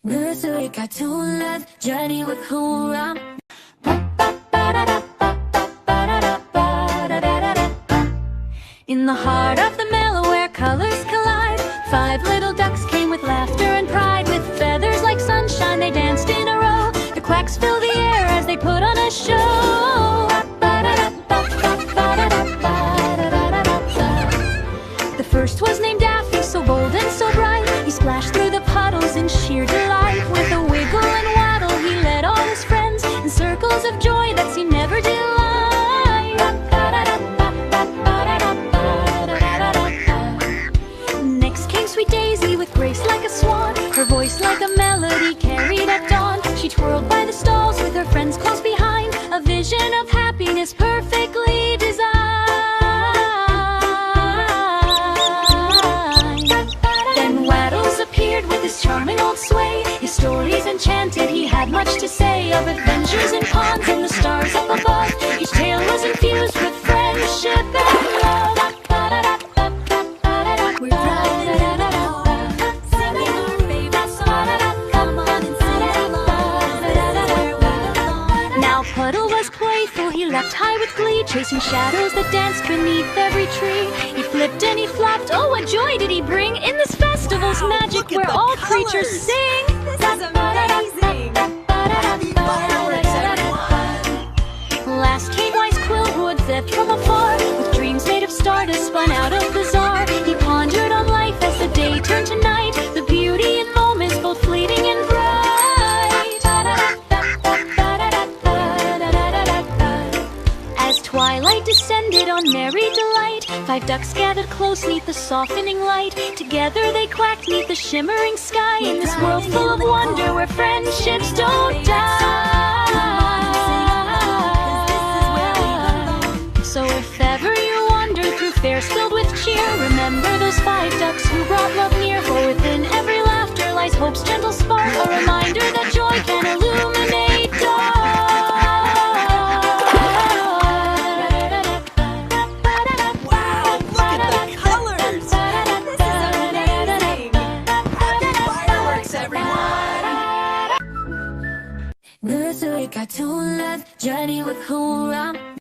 Nursery cartoon love, journey with hoorah. In the heart of the mela where colors collide, 5 little ducks came with laughter and pride. With feathers like sunshine they danced in a row. The quacks fill the air as they put on a show. The first was named Daffy, so bold and so bright. He splashed through the puddles in sheer delight. With a wiggle and waddle he led all his friends in circles of joy that seemed never to lie. Next came sweet Daisy with grace like a swan. Her voice like a melody carried at dawn. She twirled by the stalls with her friends close behind, a vision of happiness perfectly designed. Then Waddles appeared with his charming old sway. His stories enchanted, he had much to say of adventures in ponds and the stars up above. Each tale was infused with friendship and love. We're riding in a boat, singing our favorite song. Come on and sing along, this is where we belong. Now Puddle was playful, he leapt high with glee, chasing shadows that danced beneath every tree. He flipped and he flopped, oh what joy did he bring in this festival's magic where all creatures sing. This is amazing! Happy fireworks, everyone! Last came wise Quill who had zed from afar, with dreams made of stardust spun out of the czar. He pondered on life as the day turned to night, the beauty in moments both fleeting and bright. As twilight descended on merry delight, 5 ducks gathered close neath the softening light. Together they quacked neath the shimmering sky, in this world full of wonder where friendships don't die. So if ever you wander through fairs filled with cheer, remember those 5 ducks who brought love near. For within every laughter lies hope's gentle spark, a reminder that joy can illuminate dark. Wow, look at the colors! This is amazing! Happy fireworks, everyone! Nursery cartoon love, journey with hoorah.